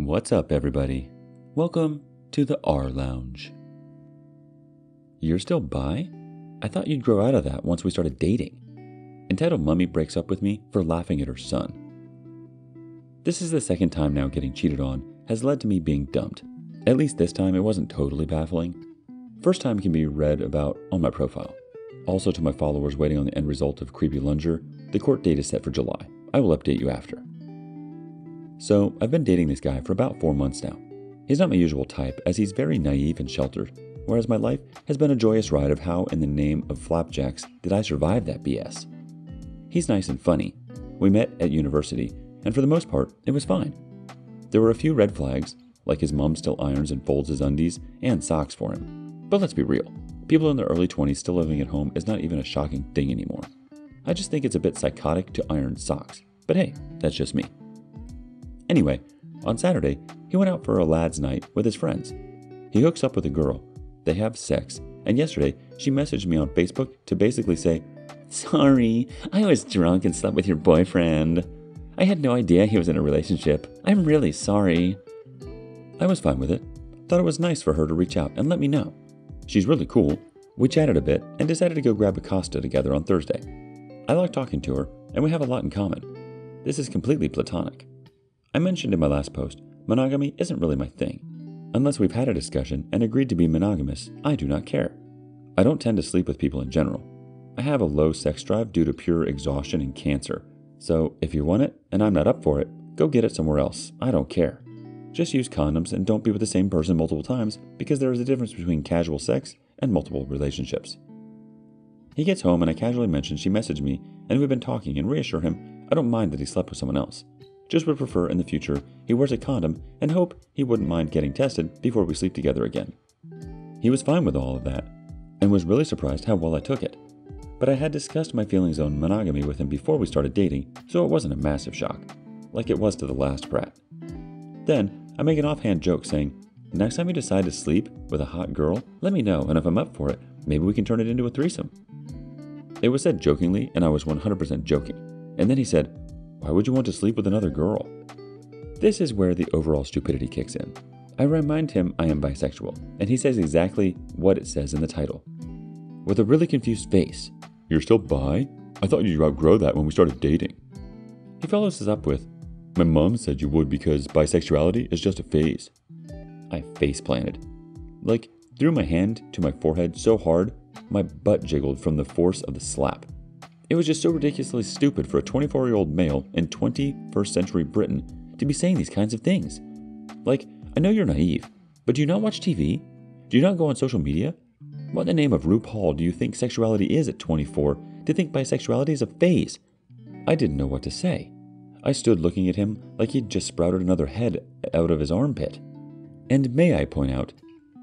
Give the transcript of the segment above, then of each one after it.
What's up, everybody? Welcome to the rLounge. You're still bi? I thought you'd grow out of that once we started dating. Entitled Mummy breaks up with me for laughing at her son. This is the second time now getting cheated on has led to me being dumped. At least this time it wasn't totally baffling. First time can be read about on my profile. Also to my followers waiting on the end result of Creepy Lunger, the court date is set for July. I will update you after. So, I've been dating this guy for about 4 months now. He's not my usual type, as he's very naive and sheltered, whereas my life has been a joyous ride of how in the name of flapjacks did I survive that BS. He's nice and funny. We met at university, and for the most part, it was fine. There were a few red flags, like his mom still irons and folds his undies and socks for him. But let's be real, people in their early 20s still living at home is not even a shocking thing anymore. I just think it's a bit psychotic to iron socks, but hey, that's just me. Anyway, on Saturday, he went out for a lad's night with his friends. He hooks up with a girl, they have sex, and yesterday she messaged me on Facebook to basically say, "Sorry, I was drunk and slept with your boyfriend. I had no idea he was in a relationship. I'm really sorry." I was fine with it. Thought it was nice for her to reach out and let me know. She's really cool. We chatted a bit and decided to go grab a Costa together on Thursday. I like talking to her, and we have a lot in common. This is completely platonic. I mentioned in my last post, monogamy isn't really my thing. Unless we've had a discussion and agreed to be monogamous, I do not care. I don't tend to sleep with people in general. I have a low sex drive due to pure exhaustion and cancer. So if you want it and I'm not up for it, go get it somewhere else. I don't care. Just use condoms and don't be with the same person multiple times because there is a difference between casual sex and multiple relationships. He gets home and I casually mention she messaged me and we've been talking and reassure him I don't mind that he slept with someone else. Just would prefer in the future he wears a condom and hope he wouldn't mind getting tested before we sleep together again. He was fine with all of that and was really surprised how well I took it. But I had discussed my feelings on monogamy with him before we started dating, so it wasn't a massive shock, like it was to the last brat. Then I make an offhand joke saying, "Next time you decide to sleep with a hot girl, let me know, and if I'm up for it, maybe we can turn it into a threesome." It was said jokingly and I was 100% joking, and then he said, "Why would you want to sleep with another girl?" This is where the overall stupidity kicks in. I remind him I am bisexual, and he says exactly what it says in the title. With a really confused face, "You're still bi? I thought you'd outgrow that when we started dating." He follows this up with, "My mom said you would because bisexuality is just a phase." I face planted. Like, threw my hand to my forehead so hard, my butt jiggled from the force of the slap. It was just so ridiculously stupid for a 24-year-old male in 21st century Britain to be saying these kinds of things. Like, I know you're naive, but do you not watch TV? Do you not go on social media? What in the name of RuPaul do you think sexuality is at 24 to think bisexuality is a phase? I didn't know what to say. I stood looking at him like he'd just sprouted another head out of his armpit. And may I point out,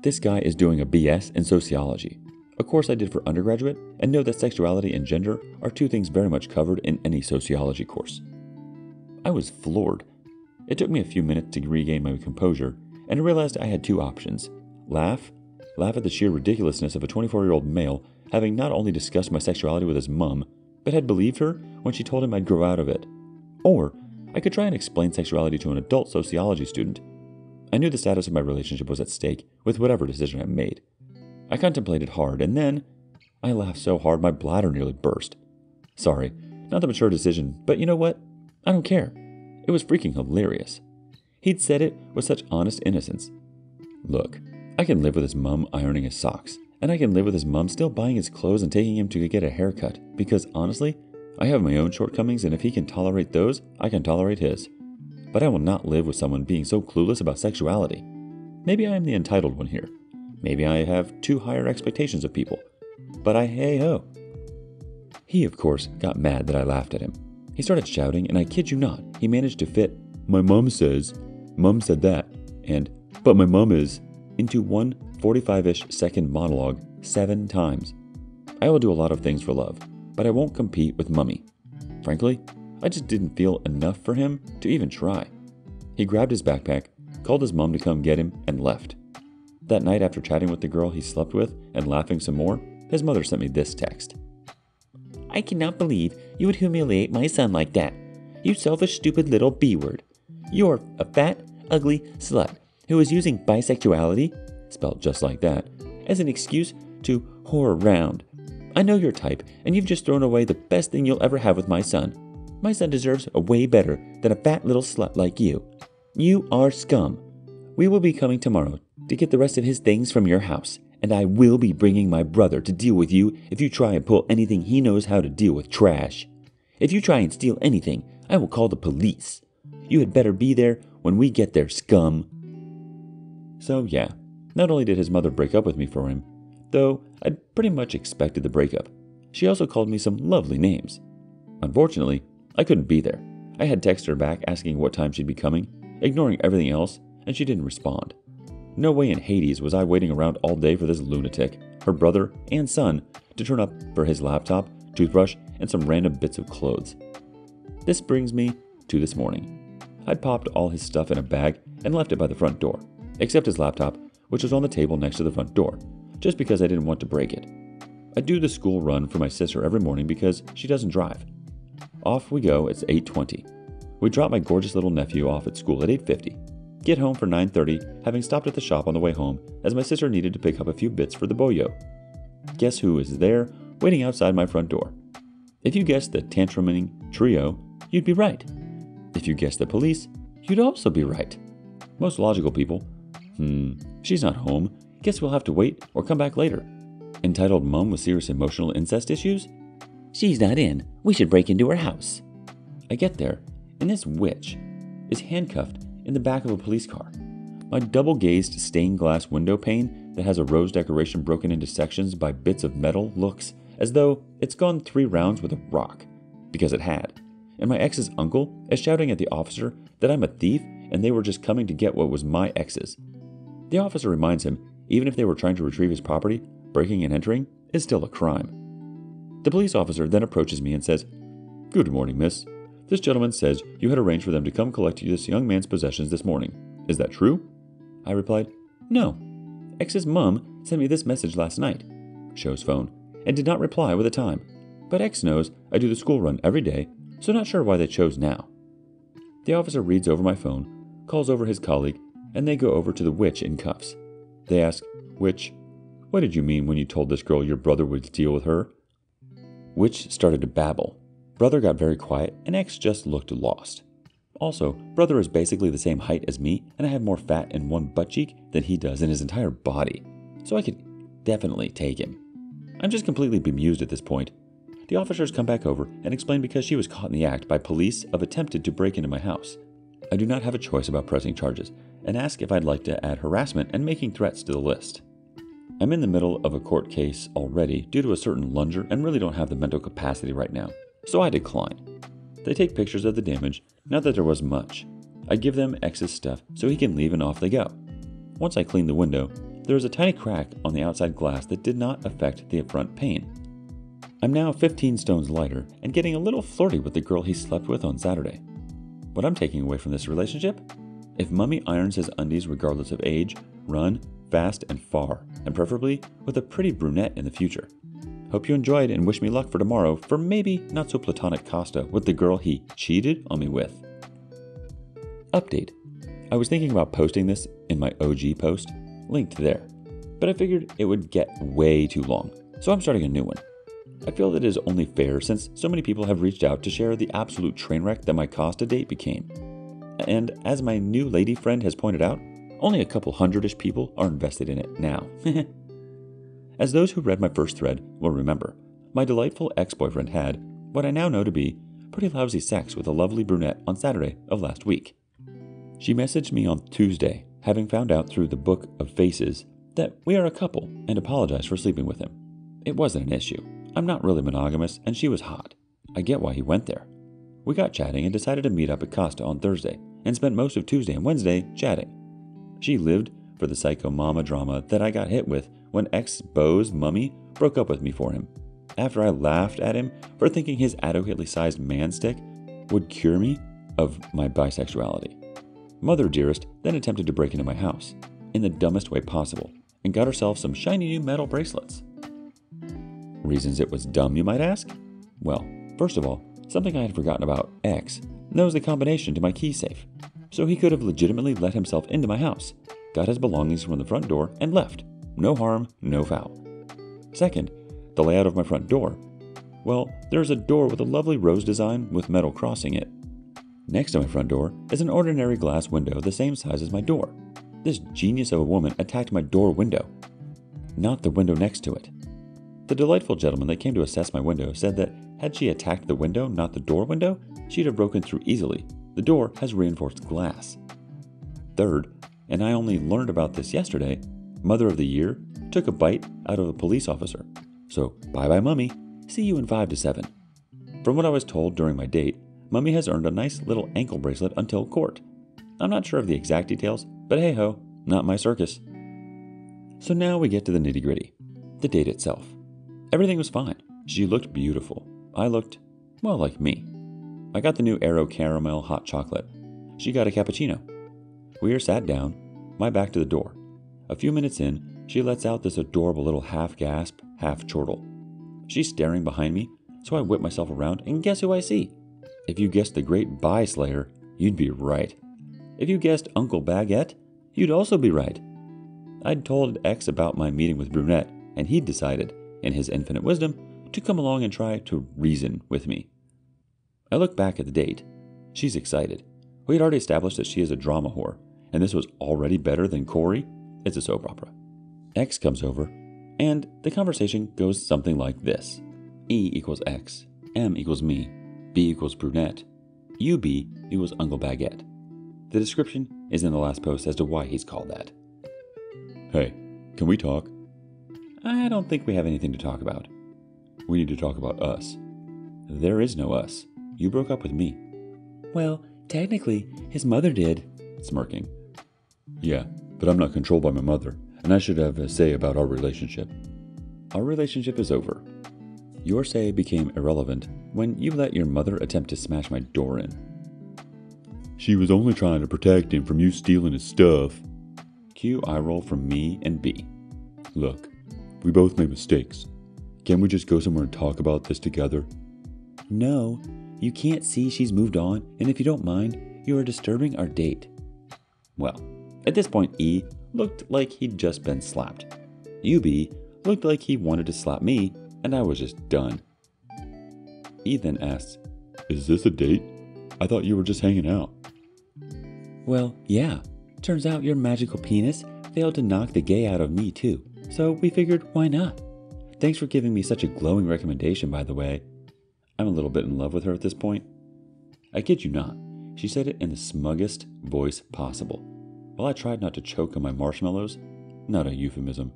this guy is doing a BS in sociology. A course I did for undergraduate, and know that sexuality and gender are two things very much covered in any sociology course. I was floored. It took me a few minutes to regain my composure, and I realized I had two options. Laugh at the sheer ridiculousness of a 24-year-old male having not only discussed my sexuality with his mum, but had believed her when she told him I'd grow out of it. Or I could try and explain sexuality to an adult sociology student. I knew the status of my relationship was at stake with whatever decision I made. I contemplated hard, and then I laughed so hard my bladder nearly burst. Sorry, not the mature decision, but you know what? I don't care. It was freaking hilarious. He'd said it with such honest innocence. Look, I can live with his mum ironing his socks, and I can live with his mum still buying his clothes and taking him to get a haircut, because honestly, I have my own shortcomings, and if he can tolerate those, I can tolerate his. But I will not live with someone being so clueless about sexuality. Maybe I am the entitled one here. Maybe I have too higher expectations of people, but hey-ho. He, of course, got mad that I laughed at him. He started shouting, and I kid you not, he managed to fit, "My mom says," "Mom said that," and "but my mom is," into one 45-ish second monologue 7 times. I will do a lot of things for love, but I won't compete with Mummy. Frankly, I just didn't feel enough for him to even try. He grabbed his backpack, called his mom to come get him, and left. That night, after chatting with the girl he slept with and laughing some more, his mother sent me this text. "I cannot believe you would humiliate my son like that. You selfish, stupid little B-word. You are a fat, ugly slut who is using bisexuality, spelled just like that, as an excuse to whore around. I know your type, and you've just thrown away the best thing you'll ever have with my son. My son deserves a way better than a fat little slut like you. You are scum. We will be coming tomorrow to get the rest of his things from your house, and I will be bringing my brother to deal with you if you try and pull anything he knows how to deal with trash. If you try and steal anything, I will call the police. You had better be there when we get there, scum. So yeah, not only did his mother break up with me for him, though I'd pretty much expected the breakup, she also called me some lovely names. Unfortunately, I couldn't be there. I had texted her back asking what time she'd be coming, ignoring everything else, and she didn't respond. No way in Hades was I waiting around all day for this lunatic, her brother and son, to turn up for his laptop, toothbrush, and some random bits of clothes. This brings me to this morning. I'd popped all his stuff in a bag and left it by the front door, except his laptop, which was on the table next to the front door, just because I didn't want to break it. I do the school run for my sister every morning because she doesn't drive. Off we go. It's 8:20. We drop my gorgeous little nephew off at school at 8:50. Get home for 9:30, having stopped at the shop on the way home as my sister needed to pick up a few bits for the boyo. Guess who is there, waiting outside my front door? If you guessed the tantruming trio, you'd be right. If you guessed the police, you'd also be right. Most logical people. She's not home. Guess we'll have to wait or come back later. Entitled mom with serious emotional incest issues? She's not in. We should break into her house. I get there, and this witch is handcuffed in the back of a police car. My double-gazed stained glass window pane that has a rose decoration broken into sections by bits of metal looks as though it's gone 3 rounds with a rock, because it had. And my ex's uncle is shouting at the officer that I'm a thief and they were just coming to get what was my ex's. The officer reminds him, even if they were trying to retrieve his property, breaking and entering is still a crime. The police officer then approaches me and says, "Good morning, miss. This gentleman says you had arranged for them to come collect this young man's possessions this morning. Is that true?" I replied, "No. X's mom sent me this message last night." Shows phone, and did not reply with a time. But X knows I do the school run every day, so not sure why they chose now. The officer reads over my phone, calls over his colleague, and they go over to the witch in cuffs. They ask, "Witch, what did you mean when you told this girl your brother would deal with her?" Witch started to babble. Brother got very quiet, and X just looked lost. Also, brother is basically the same height as me, and I have more fat in one butt cheek than he does in his entire body, so I could definitely take him. I'm just completely bemused at this point. The officers come back over and explain because she was caught in the act by police of attempted to break into my house. I do not have a choice about pressing charges, and ask if I'd like to add harassment and making threats to the list. I'm in the middle of a court case already due to a certain lunger and really don't have the mental capacity right now, so I decline. They take pictures of the damage, not that there was much. I give them X's stuff so he can leave and off they go. Once I clean the window, there is a tiny crack on the outside glass that did not affect the front pane. I'm now 15 stones lighter and getting a little flirty with the girl he slept with on Saturday. What I'm taking away from this relationship? If Mummy irons his undies regardless of age, run, fast, and far, and preferably with a pretty brunette in the future. Hope you enjoyed and wish me luck for tomorrow for maybe not so platonic Costa with the girl he cheated on me with. Update. I was thinking about posting this in my OG post, linked there, but I figured it would get way too long, so I'm starting a new one. I feel that it is only fair since so many people have reached out to share the absolute train wreck that my Costa date became. And as my new lady friend has pointed out, only a couple hundred-ish people are invested in it now. As those who read my first thread will remember, my delightful ex-boyfriend had, what I now know to be, pretty lousy sex with a lovely brunette on Saturday of last week. She messaged me on Tuesday, having found out through the book of faces that we are a couple and apologized for sleeping with him. It wasn't an issue. I'm not really monogamous and she was hot. I get why he went there. We got chatting and decided to meet up at Costa on Thursday and spent most of Tuesday and Wednesday chatting. She lived for the psycho mama drama that I got hit with when ex-beau's mummy broke up with me for him, after I laughed at him for thinking his adequately sized man stick would cure me of my bisexuality. Mother dearest then attempted to break into my house, in the dumbest way possible, and got herself some shiny new metal bracelets. Reasons it was dumb, you might ask? Well, first of all, something I had forgotten about X knows the combination to my key safe. so he could have legitimately let himself into my house, got his belongings from the front door, and left. No harm, no foul. Second, the layout of my front door. Well, there's a door with a lovely rose design with metal crossing it. Next to my front door is an ordinary glass window the same size as my door. This genius of a woman attacked my door window, not the window next to it. The delightful gentleman that came to assess my window said that had she attacked the window, not the door window, she'd have broken through easily. The door has reinforced glass. Third, and I only learned about this yesterday, Mother of the Year took a bite out of a police officer. So, bye-bye, Mummy. See you in 5 to 7. From what I was told during my date, Mummy has earned a nice little ankle bracelet until court. I'm not sure of the exact details, but hey-ho, not my circus. So now we get to the nitty-gritty. The date itself. Everything was fine. She looked beautiful. I looked, well, like me. I got the new Aero Caramel hot chocolate. She got a cappuccino. We are sat down, my back to the door. A few minutes in, she lets out this adorable little half-gasp, half-chortle. She's staring behind me, so I whip myself around, and guess who I see? If you guessed the Great Bye Slayer, you'd be right. If you guessed Uncle Baguette, you'd also be right. I'd told X about my meeting with Brunette, and he'd decided, in his infinite wisdom, to come along and try to reason with me. I look back at the date. She's excited. We had already established that she is a drama whore, and this was already better than Corey. It's a soap opera. X comes over, and the conversation goes something like this. E equals X, M equals me, B equals Brunette, UB equals Uncle Baguette. The description is in the last post as to why he's called that. Hey, can we talk? I don't think we have anything to talk about. We need to talk about us. There is no us. You broke up with me. Well, technically, his mother did, smirking. Yeah, but I'm not controlled by my mother, and I should have a say about our relationship. Our relationship is over. Your say became irrelevant when you let your mother attempt to smash my door in. She was only trying to protect him from you stealing his stuff. Cue eye roll from me and B. Look, we both made mistakes. Can't we just go somewhere and talk about this together? No, you can't see she's moved on, and if you don't mind, you are disturbing our date. Well, at this point, E looked like he'd just been slapped. UB looked like he wanted to slap me, and I was just done. E then asks, Is this a date? I thought you were just hanging out. Well, yeah. Turns out your magical penis failed to knock the gay out of me too, so we figured why not? Thanks for giving me such a glowing recommendation, by the way. I'm a little bit in love with her at this point. I kid you not, she said it in the smuggest voice possible, while I tried not to choke on my marshmallows. Not a euphemism.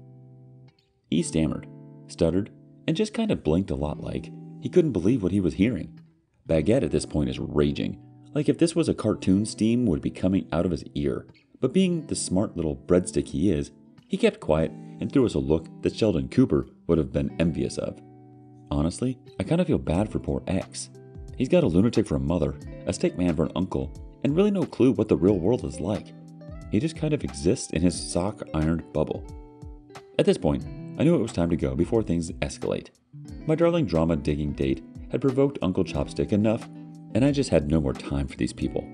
He stammered, stuttered, and just kind of blinked a lot like he couldn't believe what he was hearing. Baguette at this point is raging, like if this was a cartoon, steam would be coming out of his ear. But being the smart little breadstick he is, he kept quiet and threw us a look that Sheldon Cooper would have been envious of. Honestly, I kind of feel bad for poor X. He's got a lunatic for a mother, a stick man for an uncle, and really no clue what the real world is like. He just kind of exists in his sock-ironed bubble. At this point, I knew it was time to go before things escalate. My darling drama-digging date had provoked Uncle Chopstick enough, and I just had no more time for these people.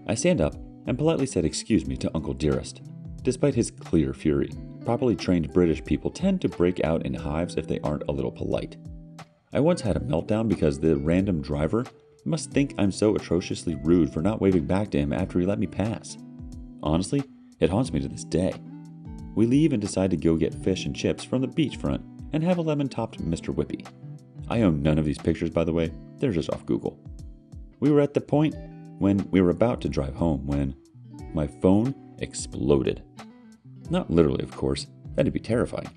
I stand up and politely said excuse me to Uncle Dearest. Despite his clear fury, properly trained British people tend to break out in hives if they aren't a little polite. I once had a meltdown because the random driver must think I'm so atrociously rude for not waving back to him after he let me pass. Honestly, it haunts me to this day. We leave and decide to go get fish and chips from the beachfront and have a lemon-topped Mr. Whippy. I own none of these pictures, by the way. They're just off Google. We were at the point when we were about to drive home when my phone exploded. Not literally, of course. That'd be terrifying.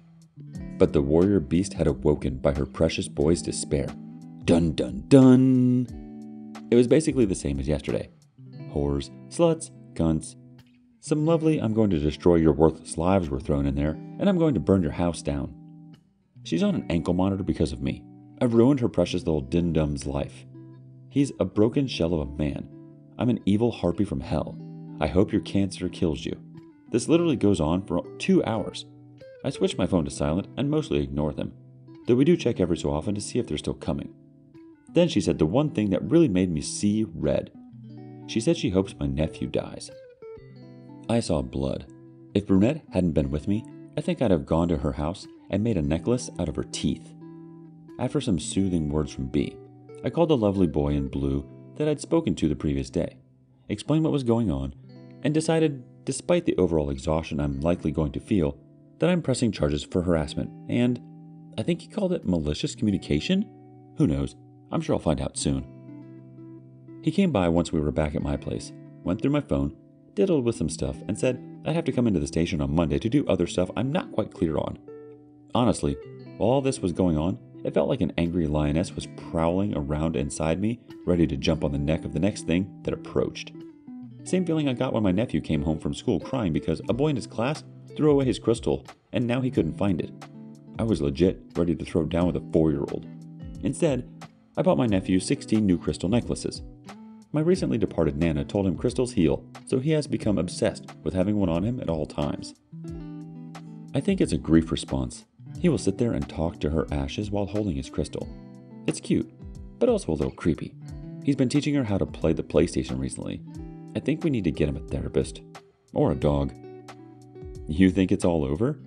But the warrior beast had awoken by her precious boy's despair. Dun dun dun! It was basically the same as yesterday. Whores, sluts, cunts. Some lovely I'm going to destroy your worthless lives were thrown in there, and I'm going to burn your house down. She's on an ankle monitor because of me. I've ruined her precious little din-dum's life. He's a broken shell of a man. I'm an evil harpy from hell. I hope your cancer kills you. This literally goes on for 2 hours. I switch my phone to silent and mostly ignore them, though we do check every so often to see if they're still coming. Then she said the one thing that really made me see red. She said she hopes my nephew dies. I saw blood. If Brunette hadn't been with me, I think I'd have gone to her house and made a necklace out of her teeth. After some soothing words from B, I called the lovely boy in blue that I'd spoken to the previous day, explained what was going on, and decided, despite the overall exhaustion I'm likely going to feel, that I'm pressing charges for harassment and, I think he called it malicious communication? Who knows? I'm sure I'll find out soon. He came by once we were back at my place, went through my phone, diddled with some stuff, and said I'd have to come into the station on Monday to do other stuff I'm not quite clear on. Honestly, while all this was going on, it felt like an angry lioness was prowling around inside me, ready to jump on the neck of the next thing that approached. Same feeling I got when my nephew came home from school crying because a boy in his class threw away his crystal and now he couldn't find it. I was legit ready to throw down with a 4-year-old. Instead, I bought my nephew 16 new crystal necklaces. My recently departed Nana told him crystals heal, so he has become obsessed with having one on him at all times. I think it's a grief response. He will sit there and talk to her ashes while holding his crystal. It's cute, but also a little creepy. He's been teaching her how to play the PlayStation recently. I think we need to get him a therapist. Or a dog. You think it's all over?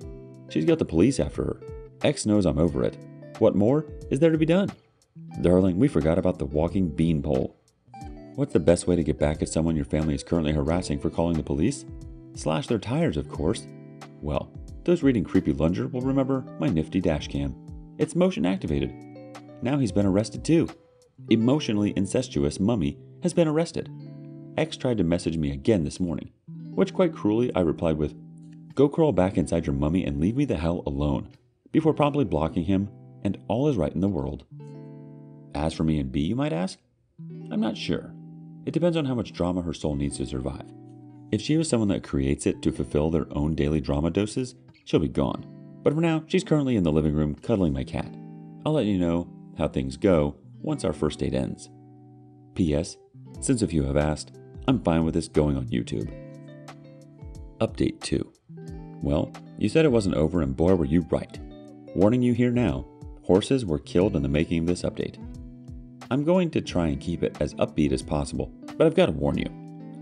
She's got the police after her. X knows I'm over it. What more is there to be done? Darling, we forgot about the walking beanpole. What's the best way to get back at someone your family is currently harassing for calling the police? Slash their tires, of course. Well, those reading Creepy Lunger will remember my nifty dashcam. It's motion activated. Now he's been arrested too. Emotionally incestuous mummy has been arrested. X tried to message me again this morning, which quite cruelly I replied with, "Go crawl back inside your mummy and leave me the hell alone," before promptly blocking him, and all is right in the world. As for me and B, you might ask? I'm not sure. It depends on how much drama her soul needs to survive. If she was someone that creates it to fulfill their own daily drama doses, she'll be gone. But for now, she's currently in the living room cuddling my cat. I'll let you know how things go once our first date ends. P.S. Since a few have asked, I'm fine with this going on YouTube. Update 2. Well, you said it wasn't over and boy were you right. Warning you here now, horses were killed in the making of this update. I'm going to try and keep it as upbeat as possible, but I've got to warn you.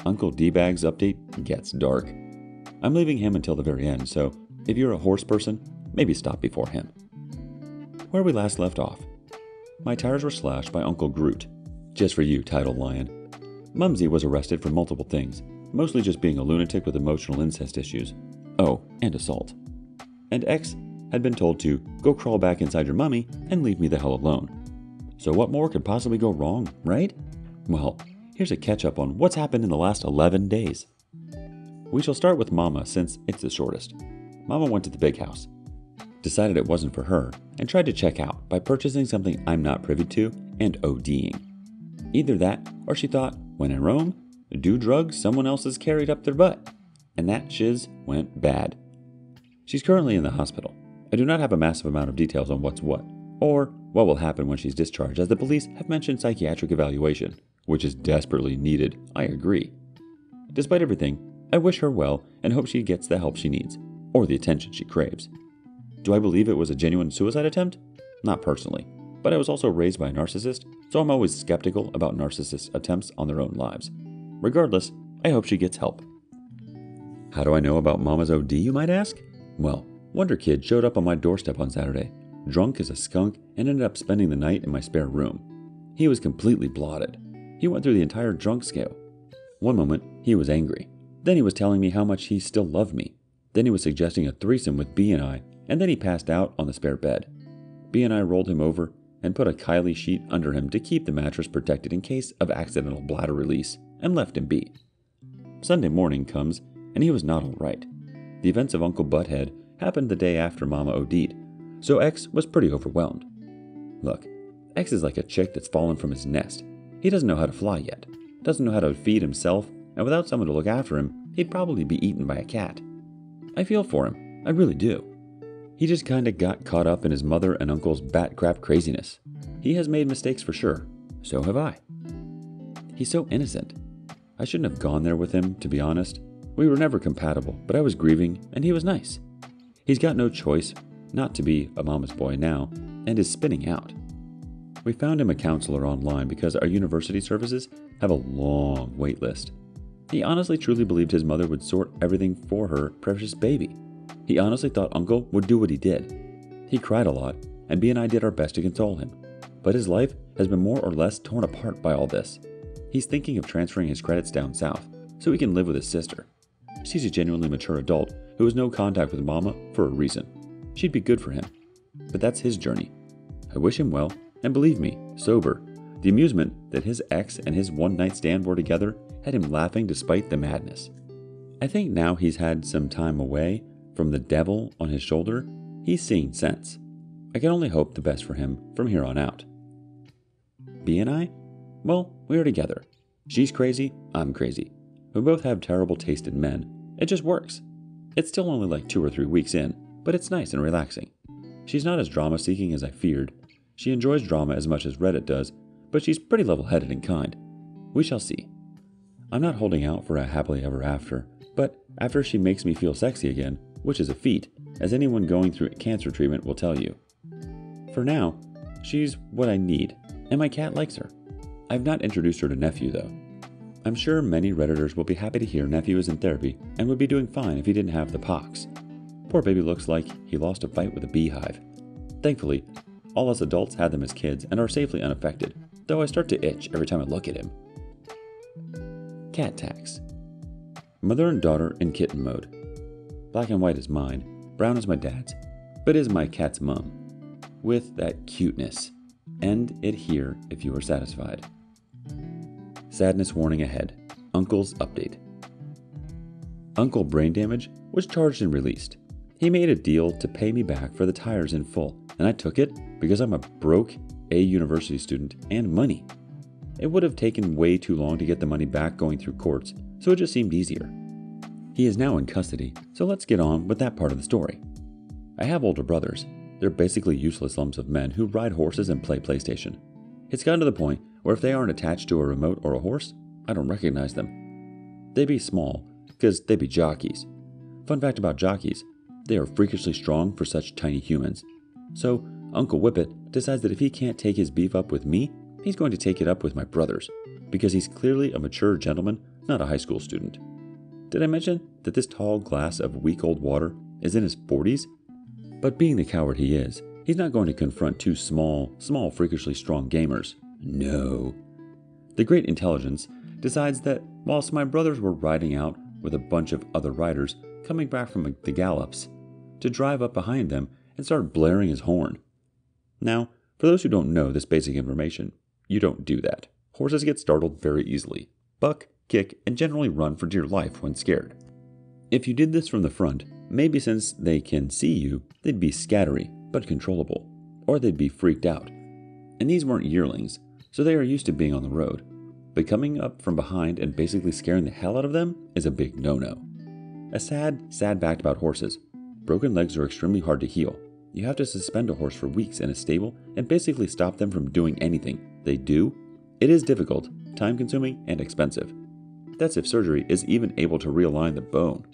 Uncle D-Bag's update gets dark. I'm leaving him until the very end, so if you're a horse person, maybe stop before him. Where we last left off. My tires were slashed by Uncle Groot. Just for you, Title Lion. Mumsy was arrested for multiple things, mostly just being a lunatic with emotional incest issues. Oh, and assault. And X had been told to go crawl back inside your mummy and leave me the hell alone. So what more could possibly go wrong, right? Well, here's a catch-up on what's happened in the last 11 days. We shall start with Mama since it's the shortest. Mama went to the big house, decided it wasn't for her, and tried to check out by purchasing something I'm not privy to and ODing. Either that, or she thought, when in Rome, do drugs someone else has carried up their butt. And that shiz went bad. She's currently in the hospital. I do not have a massive amount of details on what's what, or what will happen when she's discharged, as the police have mentioned psychiatric evaluation, which is desperately needed, I agree. Despite everything, I wish her well and hope she gets the help she needs, or the attention she craves. Do I believe it was a genuine suicide attempt? Not personally, but I was also raised by a narcissist, so I'm always skeptical about narcissist attempts on their own lives. Regardless, I hope she gets help. How do I know about Mama's OD, you might ask? Well, Wonder Kid showed up on my doorstep on Saturday, drunk as a skunk, and ended up spending the night in my spare room. He was completely blotted. He went through the entire drunk scale. One moment, he was angry. Then he was telling me how much he still loved me. Then he was suggesting a threesome with B and I, and then he passed out on the spare bed. B and I rolled him over and put a Kylie sheet under him to keep the mattress protected in case of accidental bladder release, and left him be. Sunday morning comes, and he was not all right. The events of Uncle Butthead happened the day after Mama OD'd, so X was pretty overwhelmed. Look, X is like a chick that's fallen from his nest. He doesn't know how to fly yet, doesn't know how to feed himself, and without someone to look after him, he'd probably be eaten by a cat. I feel for him, I really do. He just kinda got caught up in his mother and uncle's bat crap craziness. He has made mistakes for sure, so have I. He's so innocent. I shouldn't have gone there with him, to be honest. We were never compatible, but I was grieving, and he was nice. He's got no choice not to be a mama's boy now, and is spinning out. We found him a counselor online because our university services have a long wait list. He honestly truly believed his mother would sort everything for her precious baby. He honestly thought Uncle would do what he did. He cried a lot, and B and I did our best to console him. But his life has been more or less torn apart by all this. He's thinking of transferring his credits down south so he can live with his sister. She's a genuinely mature adult who has no contact with Mama for a reason. She'd be good for him. But that's his journey. I wish him well, and believe me, sober, the amusement that his ex and his one-night stand were together had him laughing despite the madness. I think now he's had some time away from the devil on his shoulder, he's seeing sense. I can only hope the best for him from here on out. B and I? Well, we are together. She's crazy, I'm crazy. We both have terrible taste in men. It just works. It's still only like 2 or 3 weeks in, but it's nice and relaxing. She's not as drama-seeking as I feared. She enjoys drama as much as Reddit does, but she's pretty level-headed and kind. We shall see. I'm not holding out for a happily ever after, but after she makes me feel sexy again, which is a feat, as anyone going through cancer treatment will tell you. For now, she's what I need, and my cat likes her. I've not introduced her to Nephew, though. I'm sure many Redditors will be happy to hear Nephew is in therapy and would be doing fine if he didn't have the pox. Poor baby looks like he lost a fight with a beehive. Thankfully, all us adults had them as kids and are safely unaffected, though I start to itch every time I look at him. Cat tax. Mother and daughter in kitten mode. Black and white is mine, brown is my dad's, but is my cat's mum. With that cuteness. End it here if you are satisfied. Sadness warning ahead. Uncle's update. Uncle Brain Damage was charged and released. He made a deal to pay me back for the tires in full, and I took it because I'm a broke A university student and money. It would have taken way too long to get the money back going through courts, so it just seemed easier. He is now in custody, so let's get on with that part of the story. I have older brothers. They're basically useless lumps of men who ride horses and play PlayStation. It's gotten to the point where if they aren't attached to a remote or a horse, I don't recognize them. They be small, because they be jockeys. Fun fact about jockeys, they are freakishly strong for such tiny humans. So Uncle Whippet decides that if he can't take his beef up with me, he's going to take it up with my brothers, because he's clearly a mature gentleman, not a high school student. Did I mention that this tall glass of week-old water is in his 40s? But being the coward he is, he's not going to confront 2 small, freakishly strong gamers. No. The great intelligence decides that whilst my brothers were riding out with a bunch of other riders coming back from the gallops, to drive up behind them and start blaring his horn. Now, for those who don't know this basic information, you don't do that. Horses get startled very easily, buck, kick, and generally run for dear life when scared. If you did this from the front, maybe since they can see you, they'd be scattery, but controllable, or they'd be freaked out. And these weren't yearlings, so they are used to being on the road. But coming up from behind and basically scaring the hell out of them is a big no-no. A sad fact about horses. Broken legs are extremely hard to heal. You have to suspend a horse for weeks in a stable and basically stop them from doing anything. They do. It is difficult, time-consuming, and expensive. That's if surgery is even able to realign the bone.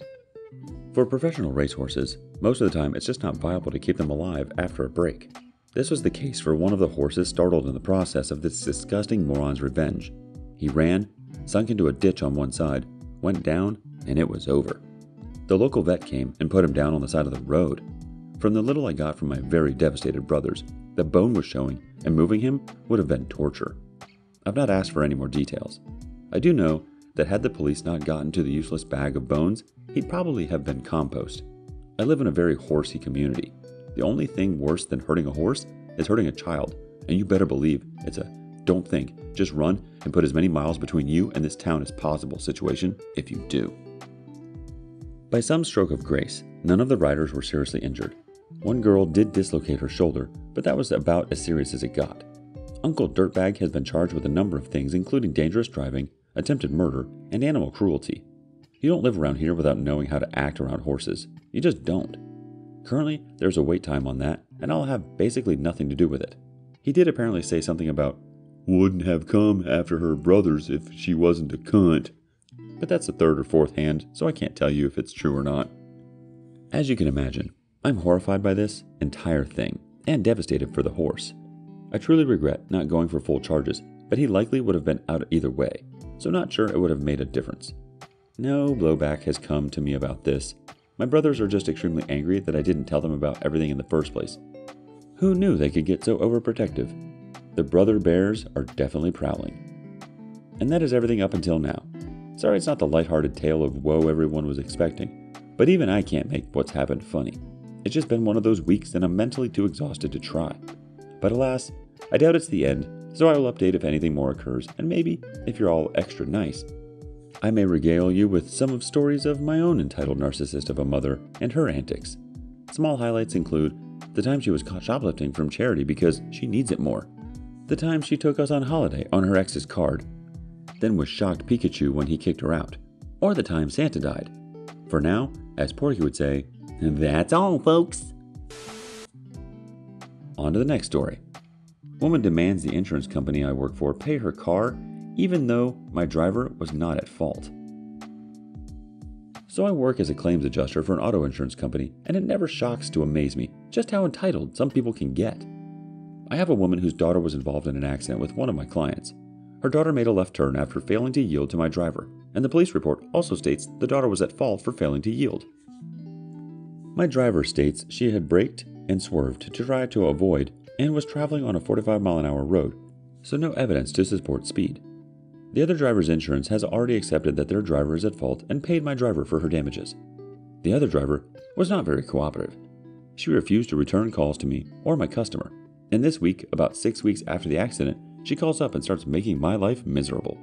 For professional racehorses, most of the time it's just not viable to keep them alive after a break. This was the case for one of the horses startled in the process of this disgusting moron's revenge. He ran, sunk into a ditch on one side, went down, and it was over. The local vet came and put him down on the side of the road. From the little I got from my very devastated brothers, the bone was showing, and moving him would have been torture. I've not asked for any more details. I do know that had the police not gotten to the useless bag of bones, he'd probably have been compost. I live in a very horsey community. The only thing worse than hurting a horse is hurting a child, and you better believe it's a don't think, just run and put as many miles between you and this town as possible situation if you do. By some stroke of grace, none of the riders were seriously injured. One girl did dislocate her shoulder, but that was about as serious as it got. Uncle Dirtbag has been charged with a number of things including dangerous driving, attempted murder, and animal cruelty. You don't live around here without knowing how to act around horses. You just don't. Currently, there's a wait time on that, and I'll have basically nothing to do with it. He did apparently say something about, wouldn't have come after her brothers if she wasn't a cunt. But that's the 3rd or 4th hand, so I can't tell you if it's true or not. As you can imagine, I'm horrified by this entire thing, and devastated for the horse. I truly regret not going for full charges, but he likely would have been out either way. so not sure it would have made a difference. No blowback has come to me about this. My brothers are just extremely angry that I didn't tell them about everything in the first place. Who knew they could get so overprotective? The brother bears are definitely prowling. And that is everything up until now. Sorry it's not the lighthearted tale of woe everyone was expecting, but even I can't make what's happened funny. It's just been one of those weeks and I'm mentally too exhausted to try. But alas, I doubt it's the end, so I will update if anything more occurs, and maybe, if you're all extra nice, I may regale you with some of stories of my own entitled narcissist of a mother and her antics. Small highlights include the time she was caught shoplifting from charity because she needs it more, the time she took us on holiday on her ex's card, then was shocked Pikachu when he kicked her out, or the time Santa died. For now, as Porky would say, that's all, folks. On to the next story. Woman demands the insurance company I work for pay her car even though my driver was not at fault. So I work as a claims adjuster for an auto insurance company, and it never shocks to amaze me just how entitled some people can get. I have a woman whose daughter was involved in an accident with one of my clients. Her daughter made a left turn after failing to yield to my driver, and the police report also states the daughter was at fault for failing to yield. My driver states she had braked and swerved to try to avoid and was traveling on a 45-mile-an-hour road, so no evidence to support speed. The other driver's insurance has already accepted that their driver is at fault and paid my driver for her damages. The other driver was not very cooperative. She refused to return calls to me or my customer, and this week, about 6 weeks after the accident, she calls up and starts making my life miserable.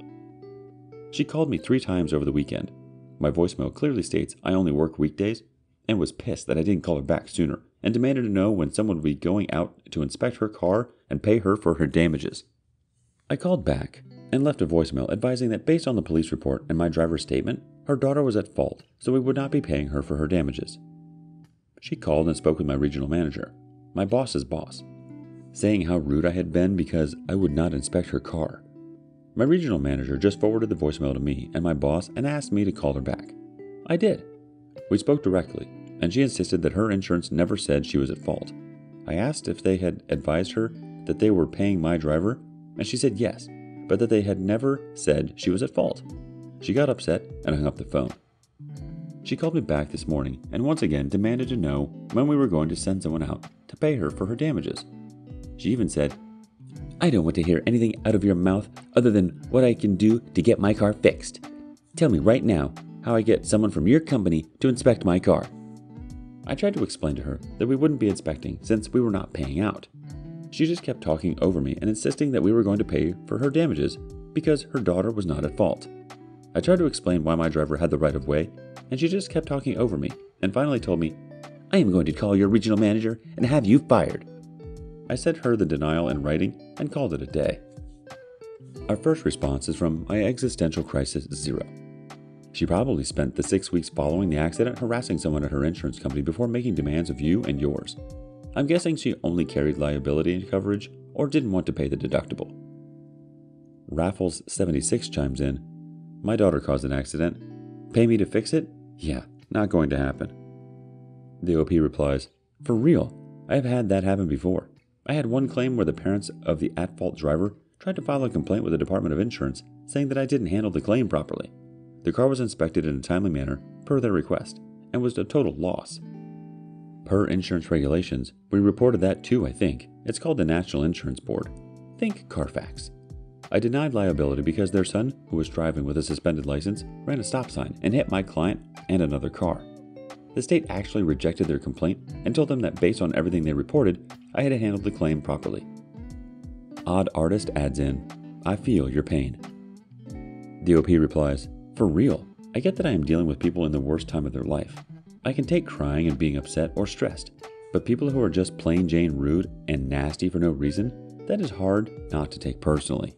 She called me 3 times over the weekend. My voicemail clearly states I only work weekdays, and was pissed that I didn't call her back sooner, and demanded to know when someone would be going out to inspect her car and pay her for her damages. I called back and left a voicemail advising that based on the police report and my driver's statement, her daughter was at fault, so we would not be paying her for her damages. She called and spoke with my regional manager, my boss's boss, saying how rude I had been because I would not inspect her car. My regional manager just forwarded the voicemail to me and my boss and asked me to call her back. I did. We spoke directly, and she insisted that her insurance never said she was at fault. I asked if they had advised her that they were paying my driver, and she said yes, but that they had never said she was at fault. She got upset and hung up the phone. She called me back this morning and once again demanded to know when we were going to send someone out to pay her for her damages. She even said, "I don't want to hear anything out of your mouth other than what I can do to get my car fixed. Tell me right now how I get someone from your company to inspect my car." I tried to explain to her that we wouldn't be inspecting since we were not paying out. She just kept talking over me and insisting that we were going to pay for her damages because her daughter was not at fault. I tried to explain why my driver had the right of way, and she just kept talking over me and finally told me, "I am going to call your regional manager and have you fired." I sent her the denial in writing and called it a day. Our first response is from my existential crisis 0. She probably spent the 6 weeks following the accident harassing someone at her insurance company before making demands of you and yours. I'm guessing she only carried liability coverage or didn't want to pay the deductible. Raffles76 chimes in, "My daughter caused an accident. Pay me to fix it? Yeah, not going to happen." The OP replies, "For real, I have had that happen before. I had one claim where the parents of the at-fault driver tried to file a complaint with the Department of Insurance saying that I didn't handle the claim properly. The car was inspected in a timely manner per their request and was a total loss. Per insurance regulations, we reported that too, I think. It's called the National Insurance Board. Think Carfax. I denied liability because their son, who was driving with a suspended license, ran a stop sign and hit my client and another car. The state actually rejected their complaint and told them that based on everything they reported, I had handled the claim properly." Odd Artist adds in, "I feel your pain." The OP replies, "For real, I get that I am dealing with people in the worst time of their life. I can take crying and being upset or stressed, but people who are just plain Jane rude and nasty for no reason, that is hard not to take personally."